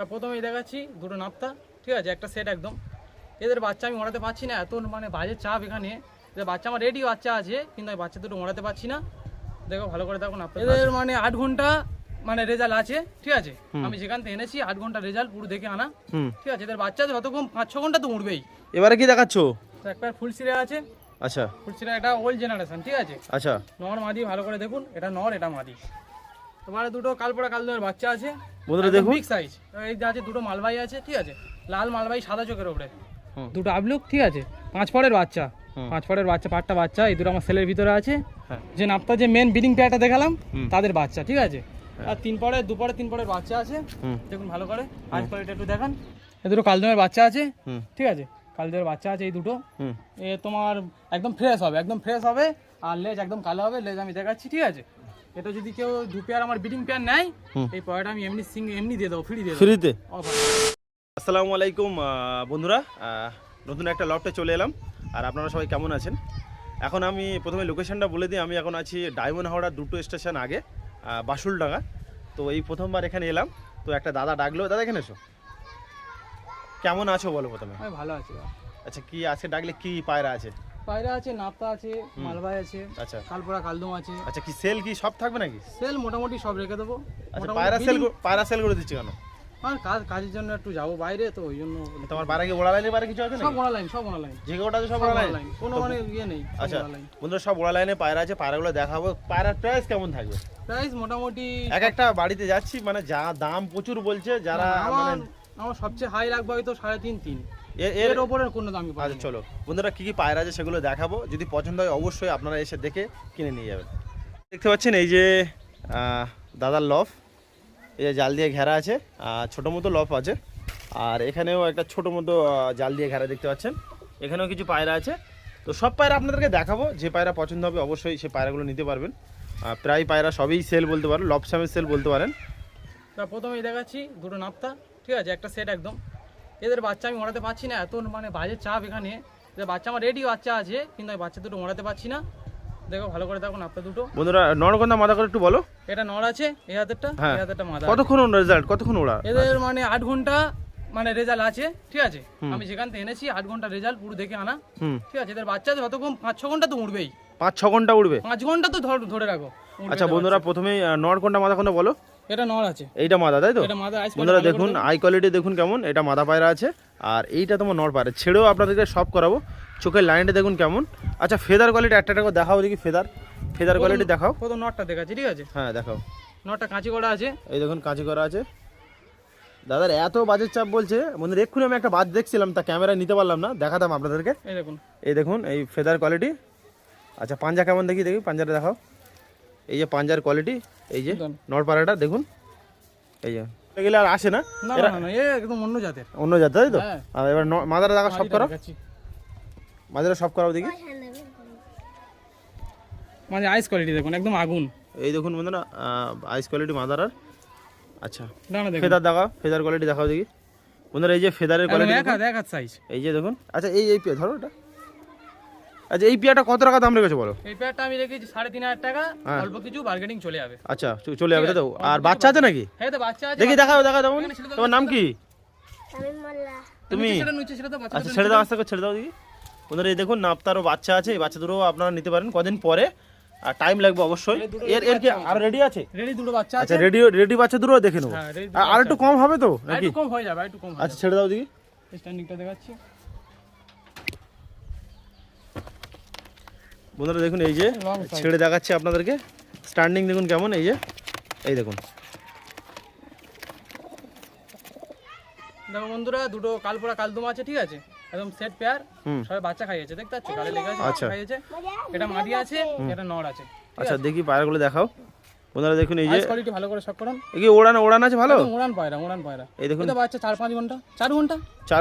প্রথমেই দেখাচ্ছি দুটো নাপ্তা, ঠিক আছে, একটা সেট একদম। এদের বাচ্চা আমি ওড়াতে পারছি না, এত মানে বাজে চাপ এখানে। এদের বাচ্চা আমার রেডি বাচ্চা আছে, কিন্তু আমি বাচ্চা দুটো ওড়াতে পারছি না। দেখো ভালো করে দেখো নাপ্তা। এদের মানে 8 ঘন্টা মানে রেজাল্ট আছে, ঠিক আছে। আমি যেখান থেকে এনেছি 8 ঘন্টা রেজাল্ট পুরো দেখে আনা, ঠিক আছে। এদের বাচ্চা যত কম 5-6 ঘন্টা তো উঠবেই। এবারে কি দেখাচ্ছো? একটা ফুল সিরা আছে, আচ্ছা ফুল সিরা, এটা ওল্ড জেনারেশন, ঠিক আছে। আচ্ছা, নর মাদি ভালো করে দেখুন, এটা নর এটা মাদি। তোমার দুটো কালপোড়া কালদমের বাচ্চা আছে বন্ধুরা দেখুন, বিগ সাইজ। এই যে আছে দুটো মালবাই আছে, ঠিক আছে, লাল মালবাই সাদা চোখের উপরে, দুটো আবলুক, ঠিক আছে। 5 পরের বাচ্চা, 5 পরের বাচ্চা, 5টা বাচ্চা। এই দুটো আমার সেলের ভিতরে আছে। যে নাপটা যে মেন ব্রিডিং পেয়ারটা দেখালাম তাদের বাচ্চা, ঠিক আছে। আর 3 পরের 2 পরের 3 পরের বাচ্চা আছে, দেখুন ভালো করে। আজ কোয়ালিটি একটু দেখান। এই দুটো কালদমের বাচ্চা আছে, ঠিক আছে, কালদমের বাচ্চা আছে এই দুটো। এ তোমার একদম ফ্রেশ হবে, একদম ফ্রেশ হবে। আর লেজ একদম কালো হবে, লেজ আমি দেখাচ্ছি, ঠিক আছে। এটা যদি কেউ 2 পেয়ার আমার ব্রিডিং পেয়ার নেয়, এই পয়টা আমি এমনি দিয়ে দেবো, ফ্রি দিয়ে দেবো, ফ্রিতে। অফার। আসসালামু আলাইকুম বন্ধুরা, নতুন একটা লফটে চলে এলাম। আর আপনারা সবাই কেমন আছেন? এখন আমি প্রথমে লোকেশনটা বলে দিই। আমি এখন আছি ডায়মন্ড হাওড়া 2 স্টেশন আগে, বাসুলডাঙ্গা। তো এই প্রথমবার এখানে এলাম। তো একটা দাদা ডাকলো, দাদা এখানে এসো। কেমন আছো বলো প্রথমে? আমি ভালো আছি। আচ্ছা, কি আজকে ডাকলে কি পায়রা আছে? পায়রা আছে, নাপ্তা আছে, মালবাই আছে, আচ্ছা কালপোড়া কালদম আছে। আচ্ছা, কি সেল কি সব থাকবে নাকি? সেল মোটামুটি সব রেখে দেবো। আচ্ছা, পায়রা সেল করে দিচ্ছি কেন? আর কাজের জন্য একটু যাবো বাইরে, তো ওই জন্য। তোমার পায়রা কি ওড়া লাইনে পায়রা কিছু আছে সব নাকি? ওড়া লাইন, সব ওড়া লাইন, যে কোটা আছে সব ওড়া লাইন, কোনো মানে ইয়ে নেই। আচ্ছা বন্ধুরা, সব ওড়া লাইনে পায়রা আছে, পায়রাগুলো দেখাবো। পায়রার প্রাইস কেমন থাকবে? প্রাইস মোটামুটি এক একটা বাড়িতে যাচ্ছি, মানে যা দাম প্রচুর বলছে যারা, মানে আমার সবচেয়ে হাই লাগবে হয়তো 3.5-3। এর এর ওপরের কোনো দামই পাবো না। আচ্ছা চলো বন্ধুরা, কি কি পায়রা আছে সেগুলো দেখাবো। যদি পছন্দ হয় অবশ্যই আপনারা এসে দেখে কিনে নিয়ে যাবেন। দেখতে পাচ্ছেন এই যে দাদার লফ, এই যে জাল দিয়ে ঘেরা আছে, ছোটো মতো লফ আছে। আর এখানেও একটা ছোটো মতো জাল দিয়ে ঘেরা দেখতে পাচ্ছেন। এখানেও কিছু পায়রা আছে। তো সব পায়রা আপনাদেরকে দেখাবো, যে পায়রা পছন্দ হবে অবশ্যই সেই পায়রাগুলো নিতে পারবেন। প্রায় পায়রা সবই সেল বলতে পারেন, লফ সামের সেল বলতে পারেন। তা প্রথমেই দেখাচ্ছি দুটো নাপ্তা, ঠিক আছে, একটা সেট একদম। এদের বাচ্চা আমি ওড়াতে পারছি না, এত মানে বাজে চাপ এখানে। এদের বাচ্চা আমার রেডি বাচ্চা আছে, কিন্তু আমি বাচ্চা দুটো ওড়াতে পারছি না। দেখো ভালো করে দেখো নাপ্তা দুটো। বন্ধুরা নরকন্দা মাথা করে একটু বলো। এটা নর আছে, এই হাতেরটা, এই হাতেরটা মাদা। কতক্ষণ রেজাল্ট, কতক্ষণ ওড়া? এদের মানে 8 ঘন্টা মানে রেজাল্ট আছে, ঠিক আছে। আমি যেখান থেকে এনেছি 8 ঘন্টা রেজাল্ট পুরো দেখে আনা, ঠিক আছে। এদের বাচ্চা যত কম 5-6 ঘন্টা তো উঠবেই। 5-6 ঘন্টা উঠবে? 5 ঘন্টা তো ধরে রাখো। আচ্ছা বন্ধুরা, প্রথমেই নর কোনটা মাথা কোনটা বলো। এটা নর আছে, এইটা মাদা, তাই তো? এটা মাদা। বন্ধুরা দেখুন আই কোয়ালিটি দেখুন কেমন, এটা মাদা পায়রা আছে। আর এইটা তোমার নর পায়রা। ছেড়েও আপনাদেরকে সব করাবো। চোখের লাইনটা দেখুন কেমন। আচ্ছা ফেদার কোয়ালিটি একটা করে দেখাও দেখি। ফেদার কোয়ালিটি দেখাও। প্রথম নরটা দেখাচ্ছি, ঠিক আছে। হ্যাঁ দেখাও। নরটা কাঁচি করা আছে, এই দেখুন কাঁচি করা আছে। দাদার এত বাজেট চাপ বলছে বন্ধুরা। এক্ষুনি আমি একটা বাজ দেখছিলাম, তা ক্যামেরায় নিতে পারলাম না, দেখাতাম আপনাদেরকে। এই দেখুন এই ফেদার কোয়ালিটি। আচ্ছা পাঞ্জা কেমন দেখি পাঞ্জাটা দেখাও। এই যে পাঞ্জার কোয়ালিটি, এই যে নর পায়রাটা দেখুন। এই যে গেলে আর আসে না, একদম অন্য জাতের, অন্য জাত, তাই তো? আর এবার মাদারা দেখা সব করাও, মাদারা সব করাও দেখি। মানে আইস কোয়ালিটি দেখুন একদম আগুন। এই দেখুন বন্ধুরা আইস কোয়ালিটি মাদারার। আচ্ছা ফেদার দেখাও, ফেদার কোয়ালিটি দেখাও দেখি বন্ধুরা। এই যে ফেদারের কোয়ালিটি দেখাত সাইজ, এই যে দেখুন। আচ্ছা এই ধরো এটা। আচ্ছা এই পেয়ারটা কত টাকা দাম রেখেছো বলো? এই পেয়ারটা আমি রেখেছি 3,500 টাকা, অল্প কিছু বার্গেনিং চলে যাবে। আচ্ছা চলে যাবে তো। আর বাচ্চা আছে নাকি? হ্যাঁ তো বাচ্চা আছে, দেখি দেখাও। তোমার নাম কি? তুমি? আচ্ছা ছেড়ে দাও, আস্তে করে ছেড়ে দাও দেখি বন্ধুরা। এই দেখুন নাপ্তারও বাচ্চা আছে। এই বাচ্চা দুটো আপনারা নিতে পারেন কদিন পরে, আর টাইম লাগবে অবশ্যই। এর কি আর রেডি আছে? রেডি দুটো বাচ্চা আছে। আচ্ছা রেডি বাচ্চা দুটো দেখে নেবো। আর একটু কম হবে তো নাকি? একটু কম হয়ে যাবে, একটু কম। আচ্ছা ছেড়ে দাও দেখি। স্ট্যান্ডিংটা দেখাচ্ছি বন্ধুরা দেখুন, এই যে ছেড়ে দেখাচ্ছি আপনাদেরকে। স্ট্যান্ডিং দেখুন কেমন। এই দেখুন দেখো বন্ধুরা, দুটো কালপোড়া কালদম আছে, ঠিক আছে, একদম সেট পেয়ার। সবাই বাচ্চা খাইয়েছে, দেখতে পাচ্ছ গালে লেগে আছে, খাইয়েছে। এটা মাদি আছে, এটা নর আছে। আচ্ছা দেখি পায়রাগুলো দেখাও বন্ধুরা। দেখুন এই যে কোয়ালিটি ভালো করে সব করুন। এই কি ওড়ান আছে ভালো? ওড়ান পায়রা। এই দেখুন বাচ্চা 4-5 ঘন্টা, 4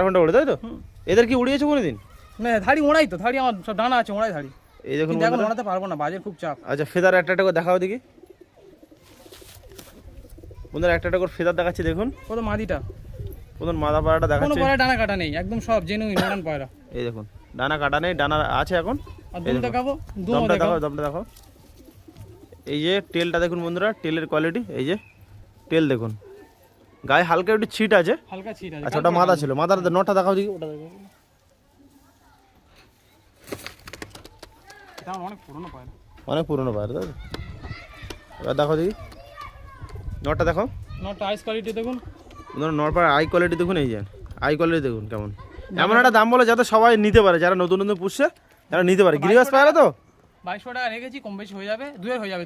ঘন্টা ওড়ে, তাই তো? এদের কি উড়িয়েছে কোনোদিন? না ধাড়ি ওড়াই তো, ধাড়ি আমার সব ডানা আছে, ওড়াই ধাড়ি। এই দেখুন এখন ওড়াতে পারবো না, বাজের খুব চাপ। আচ্ছা ফেদার একটা করে দেখাও দেখি বন্ধুরা। একটা করে ফেদার দেখাচ্ছি দেখুন। কত মাদিটা, প্রথম মাদা পায়রাটা দেখাচ্ছি। কোনো পায়রা ডানা কাটা নেই, একদম সব জেনুইন ওড়ান পায়রা। এই দেখুন ডানা কাটা নেই, ডানা আছে এখন। আর দুম দেখাবো, দমটা দেখাও। এই যে টেলটা দেখুন বন্ধুরা, টেলের কোয়ালিটি। এই যে টেল দেখুন, গায়ে হালকা একটু ছিট আছে। হালকা ছিট আছে। আচ্ছা ওটা মাদা ছিল, মাদার নটটা দেখাও দেখি, ওটা দেখাও। এটা অনেক পুরনো পায়রা। অনেক পুরনো পায়রা তাই তো? এবার দেখো দেখি নটটা দেখো। নটটা আইস কোয়ালিটি দেখুন। নট পায়রা আই কোয়ালিটি দেখুন, এই যে আই কোয়ালিটি দেখুন কেমন। এমন একটা দাম বলে যাতে সবাই নিতে পারে, যারা নতুন নতুন পুষছে তারা নিতে পারে। গিরিবাস পায়রা তো 2200 টাকা রেখেছি, কম বেশি হয়ে যাবে, দুয়ের হয়ে যাবে,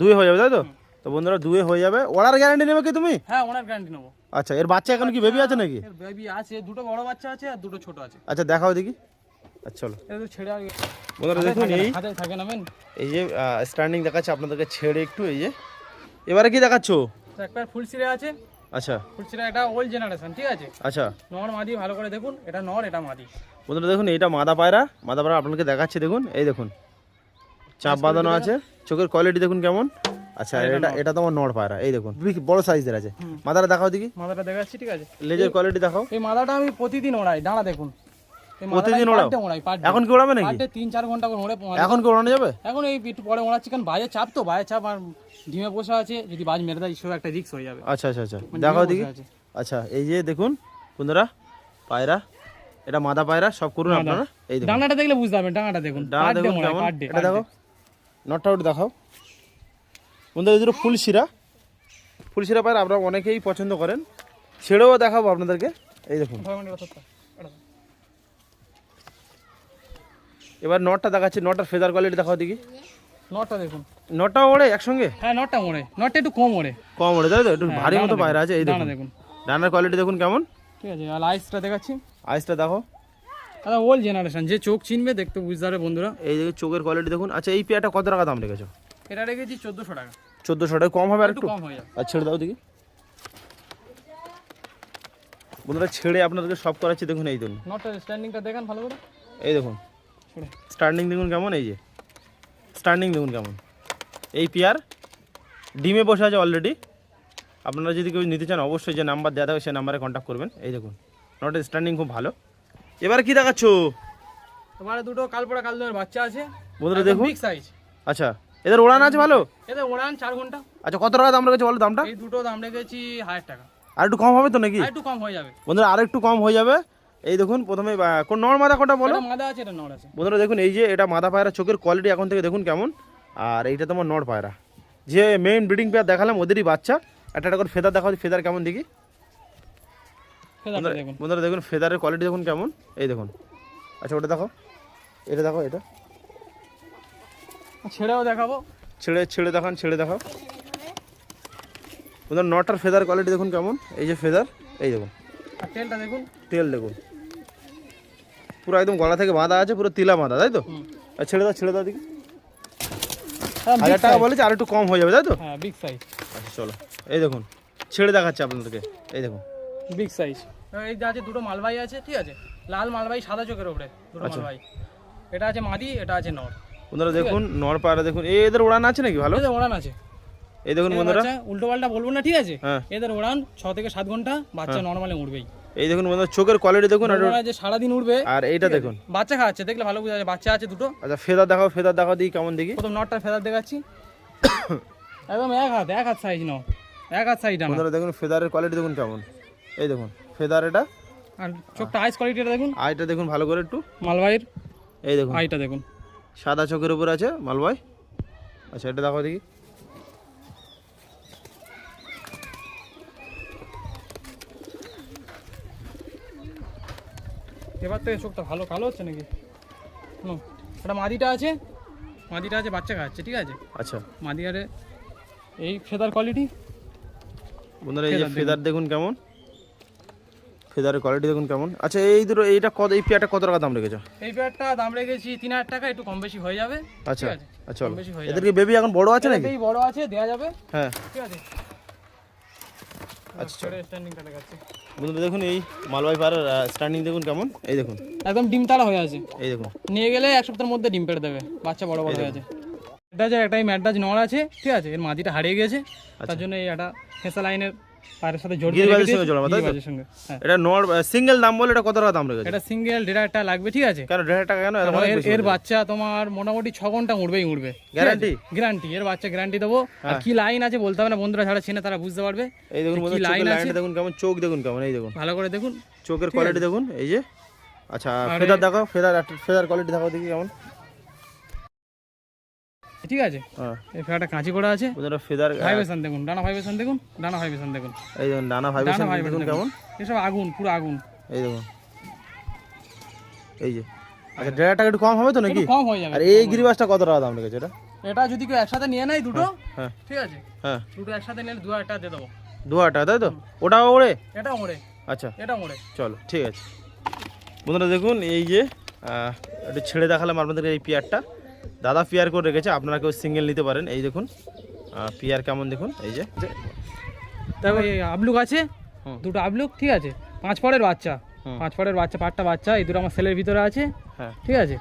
দুয়ে হয়ে যাবে তাই তো? তো বন্ধুরা দুয়ে হয়ে যাবে। ওড়ার গ্যারান্টি নেবে কি তুমি? হ্যাঁ ওনার গ্যারান্টি নেবো। আচ্ছা এর বাচ্চা এখন কি বেবি আছে নাকি? এর বেবি আছে, দুটো বড় বাচ্চা আছে আর দুটো ছোট আছে। আচ্ছা দেখাও দেখি। আচ্ছা চলো এটা তো ছেড়ে আর বন্ধুরা দেখুন এই হাতে থাকে না মেন। এই যে স্ট্যান্ডিং দেখাচ্ছে আপনাদেরকে ছেড়ে একটু, এই যে এবারে কি দেখাচ্ছো? একটা ফুল সিরে আছে। আচ্ছা ফুল সিরে এটা ওল্ড জেনারেশন, ঠিক আছে? আচ্ছা নর মাদি ভালো করে দেখুন, এটা নর এটা মাদি। বন্ধুরা দেখুন এইটা মাদা পায়রা, মাদা পায়রা আপনাকে দেখাচ্ছে দেখুন, এই দেখুন চাপ বাঁধানো আছে, চোখের কোয়ালিটি দেখুন কেমন। আচ্ছা এটা তোমার নড় পায়রা, এই দেখুন বড় সাইজের আছে। মাদাটা দেখাও দেখি। মাদাটা দেখাচ্ছি, ঠিক আছে? লেজের কোয়ালিটি দেখাও। এই মাদাটা আমি প্রতিদিন ওড়াই, দাঁড়া দেখুন। প্রতিদিন ওড়াও? এখন কি ওড়াবে নাকি? 3-4 ঘন্টা করে ওড়ে। এখন কি ওড়ানো যাবে? এখন এই একটু পরে ওড়াচ্ছি, কারণ বাজে চাপ তো, বাজে চাপ আর ডিমে বসে আছে, যদি বাজ মেরে দেয় সেও একটা রিস্ক হয়ে যাবে। আচ্ছা আচ্ছা আচ্ছা দেখাও দেখি। আচ্ছা এই যে দেখুন বন্ধুরা পায়রা, এটা মাদা পায়রা, সব করুন আপনারা। এই দেখুন ডানাটা দেখলে বুঝতে পারবেন, ডানাটা দেখুন, ডানা দেখুন কেমন। এটা দেখো নটটা, ওটা দেখাও বন্ধুরা। এই দুটো ফুল শিরা, ফুল শিরা পায়রা আপনারা অনেকেই পছন্দ করেন, ছেড়েও দেখাবো আপনাদেরকে। এই দেখুন এবার নটটা দেখাচ্ছি, নটটার ফেদার কোয়ালিটি দেখাও দেখি। নটটা দেখুন। নটটা ওড়ে একসঙ্গে? হ্যাঁ নটটা ওড়ে, নটটা একটু কম ওড়ে। কম ওড়ে তাই তো? একটু ভারী মতো পায়রা আছে। এই ডানা দেখুন দেখুন, ডানার কোয়ালিটি দেখুন কেমন। ঠিক আছে? আর আইসটা দেখাচ্ছি। আইসটা দেখো। দাদা ওল্ড জেনারেশন, যে চোখ চিনবে দেখতে বুঝতে পারবে বন্ধুরা। এই দেখুন চোখের কোয়ালিটি দেখুন। আচ্ছা এই পেয়ারটা কত টাকা দাম রেখেছো? এটা রেখেছি 1400 টাকা। 1400 টাকা কম হবে আর একটু? কম হয়ে যাবে। আচ্ছা ছেড়ে দাও দেখি বন্ধুরা, ছেড়ে আপনাদেরকে সব করাচ্ছি দেখুন। এই দেখুন নটটার স্ট্যান্ডিংটা দেখেন ভালো করে। এই দেখুন স্ট্যান্ডিং দেখুন কেমন, এই যে স্ট্যান্ডিং দেখুন কেমন। এই পেয়ার ডিমে বসে আছে অলরেডি। আপনারা যদি কেউ নিতে চান অবশ্যই যে নাম্বার দেওয়া থাকবে সেই নাম্বারে কন্ট্যাক্ট করবেন। এই দেখুন নটের স্ট্যান্ডিং খুব ভালো। এবারে কি দেখাচ্ছ? তোমার দুটো কালপড়া কালদমের বাচ্চা আছে বন্ধুরা দেখুন বিগ সাইজ। আচ্ছা এদের ওড়ান আছে ভালো? এদের ওড়ান 4 ঘন্টা। আচ্ছা কত টাকা দাম রেখেছো বলো দামটা? এই দুটো দাম রেখেছি 1000 টাকা। আর একটু কম হবে তো নাকি? আর একটু কম হয়ে যাবে বন্ধুরা, আর একটু কম হয়ে যাবে। এই দেখুন প্রথমে কোন নর মাদা কোনটা বলো? এটা মাদা আছে, এটা নর আছে। বন্ধুরা দেখুন এই যে এটা মাদা পায়রা, চোখের কোয়ালিটি এখন থেকে দেখুন কেমন। আর এইটা তোমার নর পায়রা, যে মেইন ব্রিডিং পেয়ার দেখালাম ওদেরই বাচ্চা। একটা একটা করে ফেদার দেখাও, ফেদার কেমন দেখি। ফেদারটা দেখুন। বন্ধুরা দেখুন ফেদারের কোয়ালিটি দেখুন কেমন। এই দেখুন আচ্ছা ওটা দেখো, এটা দেখো, এটা ছেড়েও দেখাবো। ছেড়ে ছেড়ে দেখান, ছেড়ে দেখাও। বন্ধুরা নটার ফেদার কোয়ালিটি দেখুন কেমন। এই যে ফেদার, এই দেখুন আর টেলটা দেখুন। তেল দেখুন পুরো একদম গলা থেকে বাঁধা আছে, পুরো তিলা বাঁধা তাই তো? আর ছেড়ে দাও দেখি। 1000 টাকা বলেছে, আর একটু কম হয়ে যাবে তাই তো? হ্যাঁ বিগ সাইজ। আচ্ছা চলো এই দেখুন ছেড়ে দেখাচ্ছে আপনাদেরকে। এই দেখুন বিগ সাইজ। এই যে আছে দুটো মালবাই আছে, ঠিক আছে? লাল মালবাই সাদা চোখের উপরে দুটো মালবাই। এটা আছে মাদি, এটা আছে নর। বন্ধুরা দেখুন নর পায়রা দেখুন, এদের ওড়ান আছে নাকি ভালো? এদের ওড়ান আছে। এই দেখুন বন্ধুরা, উল্টো পাল্টা বলবো না, ঠিক আছে? হ্যাঁ এদের ওড়ান 6 থেকে 7 ঘন্টা, বাচ্চা নরমালি উঠবেই। এই দেখুন বন্ধুরা চোখের কোয়ালিটি দেখুন। আর যে সারাদিন উঠবে। আর এইটা দেখুন বাচ্চা খাওয়াচ্ছে, দেখলে ভালো বোঝা যায়। বাচ্চা আছে দুটো। আচ্ছা ফেদার দেখাও, ফেদার দেখাও দিই কেমন দেখি। প্রথম নটটা ফেদার দেখাচ্ছি। একদম এক হাত সাইজ নাও, এক হাত সাইজ। বন্ধুরা দেখুন ফেদারের কোয়ালিটি দেখুন কেমন। এই দেখুন ফেদার, এটা আর চোখটা আইস কোয়ালিটিটা দেখুন। আইটা দেখুন ভালো করে একটু মালবাইয়ের। এই দেখুন আইটা দেখুন সাদা চোখের উপর আছে মালবাই। আচ্ছা এটা দেখো দেখি। এবার থেকে চোখটা ভালো কালো হচ্ছে নাকি? এটা মাদিটা আছে, মাদিটা আছে বাচ্চা খাচ্ছে, ঠিক আছে? আচ্ছা মাদিয়ারে এই ফেদার কোয়ালিটি। বন্ধুরা এই যে ফেদার দেখুন কেমন, ফেদারের কোয়ালিটি দেখুন কেমন। আচ্ছা এই দুটো এইটা কত, এই পেয়ারটা কত টাকা দাম রেখেছো? এই পেয়ারটা দাম রেখেছি 3000 টাকা, একটু কম বেশি হয়ে যাবে। আচ্ছা আচ্ছা কম বেশি হয়ে যাবে। এদের কি বেবি এখন বড় আছে নাকি? এই বড় আছে, দেয়া যাবে। হ্যাঁ ঠিক আছে। আচ্ছা স্ট্যান্ডিংটা দেখাচ্ছি। বন্ধুরা দেখুন এই মালবাই পাড়ার স্ট্যান্ডিং দেখুন কেমন। এই দেখুন একদম ডিম তাড়া হয়ে আছে। এই দেখুন নিয়ে গেলে 1 সপ্তাহের মধ্যে ডিম পেড়ে দেবে, বাচ্চা বড় বড় হয়ে আছে। এটা যে একটাই ম্যাডরাজ নর আছে, ঠিক আছে? এর মাদিটা হারিয়ে গেছে, তার জন্য এই একটা ফেসা লাইনের পায়ের সাথে জোর গিরিবাজের সঙ্গে জোড়া, তাই তো? গিরিবাজের সঙ্গে, হ্যাঁ। এটা সিঙ্গেল দাম বলে এটা কত টাকা দাম রেখেছে? এটা সিঙ্গেল 1.5 টাকা লাগবে, ঠিক আছে? কেন 1.5 টাকা কেন? এত অনেক বেশি এর হয়ে বাচ্চা তোমার মোটামুটি 6 ঘন্টা উড়বেই উড়বে। গ্যারান্টি? গ্যারান্টি, এর বাচ্চা গ্যারান্টি দেবো। আর কি লাইন আছে বলতে হবে না, বন্ধুরা যারা চেনে তারা বুঝতে পারবে। এই দেখুন বন্ধুরা, চোখের লাইনটা দেখুন কেমন, চোখ দেখুন কেমন, এই দেখুন ভালো করে দেখুন চোখের কোয়ালিটি দেখুন, এই যে। আচ্ছা ফেদার দেখাও, ফেদার কোয়ালিটি দেখাও দেখি কেমন, ঠিক আছে? হ্যাঁ এই ফেদারটা কাঁচি করা আছে। বন্ধুরা ফেদার ভাইব্রেশন দেখুন, ডানা ভাইব্রেশন দেখুন, ডানা ভাইব্রেশন দেখুন, এই দেখুন ডানা ডানা ভাইব্রেশন দেখুন ভাইব্রেশন কেমন, এসব আগুন, পুরো আগুন। এই দেখুন, এই যে। আচ্ছা 1.5 টাকা একটু কম হবে তো নাকি? একটু কম হয়ে যাবে। আর এই গিরিবাজটা কত টাকা দাম রেখেছে এটা? এটা যদি কেউ একসাথে নিয়ে নেয় দুটো, হ্যাঁ ঠিক আছে, হ্যাঁ, দুটো একসাথে নিলে 2000 টাকা দিয়ে দেবো। 2000 টাকা, তাই তো? ওটাও ওড়ে? এটা মোড়ে, আচ্ছা এটা মোড়ে। চলো ঠিক আছে। বন্ধুরা দেখুন, এই যে একটু ছেড়ে দেখালাম আপনাদেরকে এই পেয়ারটা। দাদা পেয়ার করে রেখেছে, আপনারা কেউ সিঙ্গেল নিতে পারেন। এই দেখুন পেয়ার কেমন দেখুন, এই যে। তারপর এই আবলুক আছে, হুম। দুটো আবলুক, ঠিক আছে? 5 পরের বাচ্চা, 5 পরের বাচ্চা, পাঁচটা বাচ্চা। এই দুটো আমার সেলের ভিতরে আছে, হ্যাঁ। ঠিক আছে?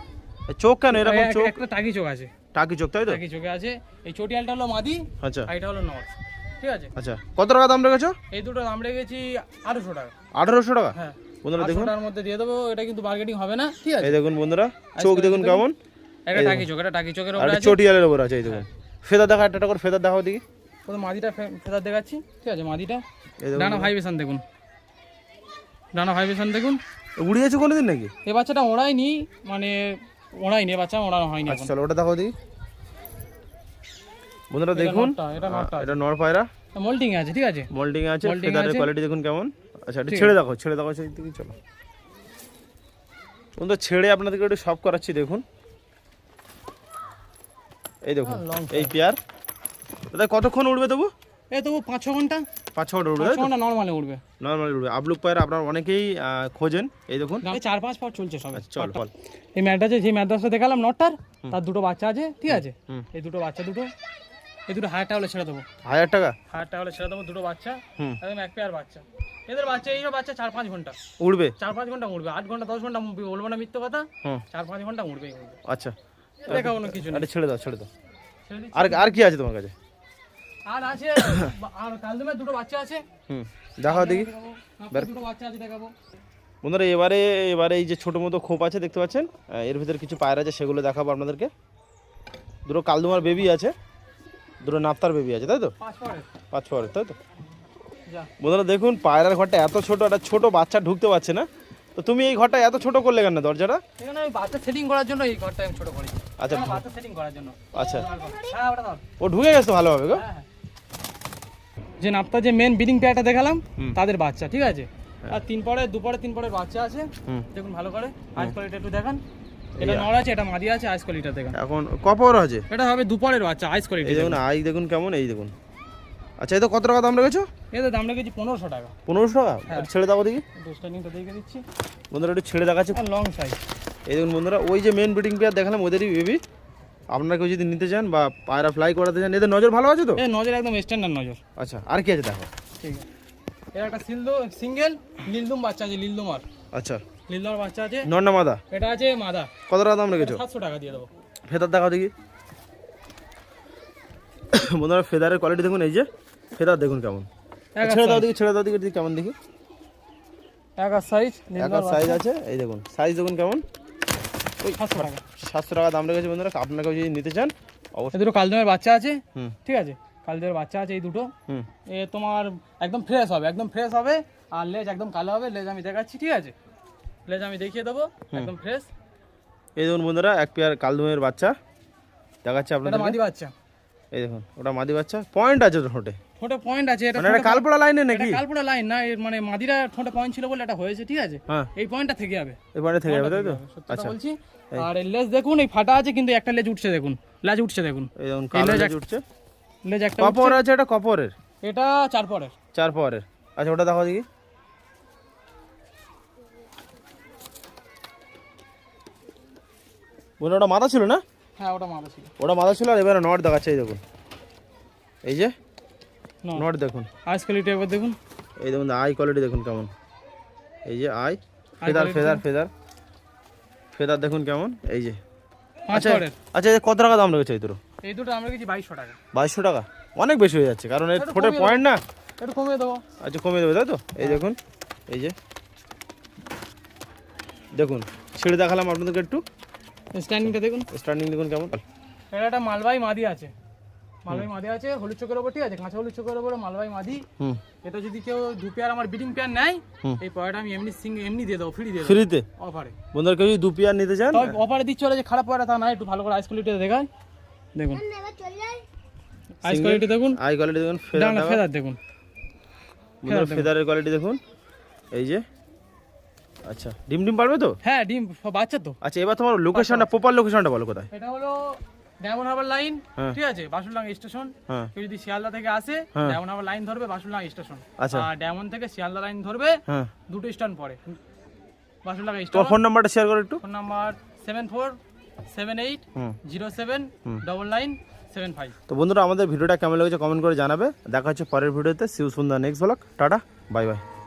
চোখ কেন এরকম চোখ? একটা টাকি চোখ আছে, টাকি চোখ, তাই তো? টাকি চোখে আছে। এই চটিয়ালটা হলো মাদি, আচ্ছা আর এটা হলো নর, ঠিক আছে? আচ্ছা, কত টাকা দাম রেখেছো? এই দুটো দাম রেখেছি 1800 টাকা। 1800 টাকা? হ্যাঁ বন্ধুরা দেখুন, 800 টাকার মধ্যে দিয়ে দেবো। এটা কিন্তু মার্কেটিং হবে না, ঠিক আছে? এই দেখুন বন্ধুরা, চোখ দেখুন কেমন, একটা টাকি চোখ, এটা টাকি চোখের আর উপরে একটা আছে। চটিয়ালের উপর আছে। এই দেখুন ফেদার দেখা, একটা করে ফেদার দেখাও দেখি। প্রথম মাদিটা ফেদার দেখাচ্ছি, ঠিক আছে? মাদিটা এই দেখুন ডানা ভাইব্রেশন দেখুন, ডানা ভাইব্রেশন দেখুন। উড়িয়েছে কোনোদিন নাকি? এই বাচ্চাটা ওড়ায়নি, মানে ওড়ায়নি, বাচ্চা ওড়ানো হয়নি আচ্ছা এখন। চলো ওটা দেখাও দেখি। বন্ধুরা এটা দেখুন, নরটা, এটা নরটা। এটা নর পায়রা, মোল্টিং আছে, ঠিক আছে? মোল্ডিং আছে, Molding ফেদারের আছে। কোয়ালিটি দেখুন কেমন। আচ্ছা এটা ঠিক ছেড়ে দেখো, ছেড়ে দেখো সেই দিকে চলো। বন্ধুরা ছেড়ে আপনাদেরকে একটু সব করাচ্ছি দেখুন। এই দেখুন long এই পেয়ার, দাদা কতক্ষণ উড়বে তবু? এই তো 5-6 ঘন্টা, 5-6 ঘন্টা উড়বে, 5 ঘন্টা নরমালে উঠবে। নর্মালি উড়বে। আবলুক পায়রা আপনারা অনেকেই খোঁজেন, এই দেখুন। 4-5 পর চলছে সব। আচ্ছা চল বল। এই ম্যাডাসে, যে ম্যাডাসটা দেখালাম নটটার, তার দুটো বাচ্চা আছে, ঠিক আছে? হুম। এই দুটো বাচ্চা, এই দুটো 1000 টাকা হলে ছেড়ে দেবো। 1000 টাকা? 1000 টাকা হলে ছেড়ে দেবো, দুটো বাচ্চা, হুম। একদম এক পেয়ার বাচ্চা। এদের বাচ্চা, এইসব বাচ্চা 4-5 ঘন্টা, উড়বে? 4-5 ঘন্টা উঠবে, 8 ঘন্টা 10 ঘন্টা বলবো না মিথ্যে কথা, হুম 4-5 ঘন্টা উঠবেই উঠবে। আচ্ছা দেখাবো না কিছু না, আরে ছেড়ে দাও, ছেড়ে দাও। ছেড়ে দিচ্ছি। আর কি আছে তোমার কাছে? আর আছে, আর কালদমের দুটো বাচ্চা আছে, হুম দেখাও দেখি। দেখাবো। আপনার দুটো বাচ্চা আছে, দেখাবো। বন্ধুরা এবারে এই যে ছোটো মতো খোপ আছে দেখতে পাচ্ছেন, এর ভিতরে কিছু পায়রা আছে, সেগুলো দেখাবো আপনাদেরকে। দুটো কালদুমার বেবি আছে, দুটো নাপ্তার বেবি আছে, তাই তো? 5 পরের 5-6 ঘরের, তাই তো? যা। বন্ধুরা দেখুন পায়রার ঘরটা এত ছোট, একটা ছোট বাচ্চা ঢুকতে পারছে না, তো তুমি এই ঘরটা এত ছোট করলে কেন দরজাটা? এখানে ওই বাচ্চা সেটিং করার জন্য এই ঘরটা আমি ছোট করি। আচ্ছা এখানে বাচ্চা সেটিং করার জন্য। আচ্ছা, হ্যাঁ ওটা দাও। ও ঢুকে গেছে ভালোভাবে গো। হ্যাঁ, হ্যাঁ। যে নাপ্তার যে মেন ব্রিডিং পেয়ারটা দেখালাম, হুম। তাদের বাচ্চা, ঠিক আছে? আর 3 পরে 2 পরে 3 পরের বাচ্চা আছে, হুম দেখুন ভালো করে। আইস কোয়ালিটি একটু দেখান। এটা নর আছে, এটা মাদি আছে, আইস কোয়ালিটি দেখান। এখন কপর আছে, এটা হবে 2 পরের বাচ্চা, আইস কোয়ালিটি এই দেখুন আই দেখুন কেমন, এই দেখুন। আচ্ছা এটা কত টাকা দাম রেখেছো? এদের দাম রেখেছি 1500 টাকা। 1500 টাকা? হ্যাঁ। একটু ছেড়ে দাও দেখি। স্টার্টিংটা দেখে দিচ্ছি। বন্ধুরা একটু ছেড়ে দেখাচ্ছে, আর লং সাইজ। এই দেখুন বন্ধুরা, ওই যে মেন ব্রিডিং পেয়ার দেখালাম ওদেরই বেবি। আপনারা কেউ যদি নিতে চান বা পায়রা ফ্লাই করাতে চান, এদের নজর ভালো আছে তো? এ নজর একদম স্ট্যান্ডার্ড নজর। আচ্ছা আর কি আছে দেখো। ঠিক আছে। এর একটা সিঙ্গেল নীলদম বাচ্চা আছে, নীলদমার। আচ্ছা নীলদমার বাচ্চা আছে। নর না মাদা? এটা আছে মাদা। কত টাকা দাম রেখেছো? 700 টাকা দিয়ে দেবো। ফেদার দেখাও দেখি। বন্ধুরা ফেদারের কোয়ালিটি দেখুন, এই যে ফেদার দেখুন কেমন। ছেড়ে দাও দেখি, ছেড়ে দাও দেখি কেমন দেখি। একা সাইজ, একার সাইজ আছে, এই দেখুন সাইজ দেখুন কেমন। ওই 700 টাকা। 700 টাকা দাম রেখেছে বন্ধুরা। আপনারা কেউ যদি নিতে চান এই অবশ্যই। দুটো কালদমের বাচ্চা আছে, হুম ঠিক আছে? কালদমের বাচ্চা আছে এই দুটো। হুম এ তোমার একদম ফ্রেশ হবে, একদম ফ্রেশ হবে। আর লেজ একদম কালো হবে, লেজ আমি দেখাচ্ছি, ঠিক আছে? লেজ আমি দেখিয়ে দেবো, একদম ফ্রেশ। এই দেখুন বন্ধুরা এক পেয়ার কালদমের বাচ্চা দেখাচ্ছে এটা আপনাদের। মাদি বাচ্চা। এই দেখুন ওটা মাদি বাচ্চা, পয়েন্ট আছে তো ঠোঁটে, ঠোঁটে পয়েন্ট আছে। এটা মানে এটা কালপোড়া লাইনে এটা নাকি? কালপুরা লাইন না, এর মানে মাদিরা ঠোঁটে পয়েন্ট ছিল বলে এটা হয়েছে, ঠিক আছে? হ্যাঁ এই পয়েন্টটা থেকে যাবে, এই পয়েন্টে থেকে যাবে, তাই তো? সত্যি আচ্ছা বলছি। আর এর লেজ দেখুন, এই ফাটা আছে কিন্তু একটা লেজ উঠছে, দেখুন লেজ উঠছে, দেখুন এই দেখুন কালো লেজ উঠছে। লেজ একটা কপর উঠছে। আছে, এটা কপরের, এটা 4 পরের। 4 পাওয়ারের। আচ্ছা ওটা দেখো দেখি। বলে ওটা মাথা ছিল না? হ্যাঁ ওটা মাদা ছিল। ওটা মাথা ছিল, আর এবারে নট দেখাচ্ছে, এই দেখুন এই যে না নট দেখুন, আইস কোয়ালিটি একবার দেখুন। এই দেখুন আই কোয়ালিটি দেখুন কেমন, এই যে I feather quality feather feather feather দেখুন কেমন, এই যে। 5 আচ্ছা পরের। আচ্ছা এই কত টাকা দাম রেখেছে এই দুটো? এই দুটো আমরা কিছু 2200 টাকা। 2200 টাকা? অনেক বেশি হয়ে যাচ্ছে, কারণ এর একটু ঠোঁটের কমিয়ে পয়েন্ট না, একটু কমিয়ে দেবো। আচ্ছা কমিয়ে দেবে তাই তো? এই দেখুন, এই যে দেখুন ছেড়ে দেখালাম আপনাদেরকে একটু, স্ট্যান্ডিংটা দেখুন, স্টার্টিং দেখুন কেমন। এটা একটা মালবাহী মাদি আছে, মালবাহী মাদি আছে হলুদ চোখের ওপর, ঠিক আছে, কাঁচা হলুদ চোখের ওপর মালবাহী মাদি। হুম, এটা যদি কেউ 2 পেয়ার আমার ব্রিডিং পেয়ার নেয়, হুম। এই পয়টা আমি এমনি দিয়ে দেবো, ফ্রি দিয়ে দেবো ফ্রিতে অফারে। বন্ধুরা কেউ যদি 2 পেয়ার নিতে চান, তবে অফারে দিচ্ছে ওরা যে খারাপ পয়টা তা না, একটু ভালো করে আইস কোয়ালিটি দেখান, দেখুন আইস কোয়ালিটি দেখুন, আই কোয়ালিটি দেখুন, ফেদার দেখুন, বন্ধুরা ফেদারের কোয়ালিটি দেখুন, এই যে। আচ্ছা ডিম ডিম পারবে তো? হ্যাঁ ডিম বাচ্চা তো। আচ্ছা এবার তোমার লোকেশনটা, প্রপার লোকেশনটা বলো কোথায়? এটা হলো ডায়মন্ড হারবার লাইন, হ্যাঁ। ঠিক আছে, বাসুরডাঙ্গা স্টেশন। হ্যাঁ কেউ যদি শিয়ালদা থেকে আসে, হ্যাঁ। ডায়মন্ড হারবার লাইন ধরবে, বাসুরডাঙ্গা স্টেশন। আচ্ছা। আর ডায়মন্ড থেকে শিয়ালদা লাইন ধরবে, হ্যাঁ, দুটো স্টেশন পরে বাসুরডাঙ্গা তোমার স্টেশন। ফোন নাম্বারটা শেয়ার করো একটু। Phone number 7478070995। তো বন্ধুরা আমাদের ভিডিওটা কেমন লেগেছে কমেন্ট করে জানাবে। দেখা হচ্ছে পরের ভিডিওতে। সিউ সুন্দর next blog. Tata, bye bye.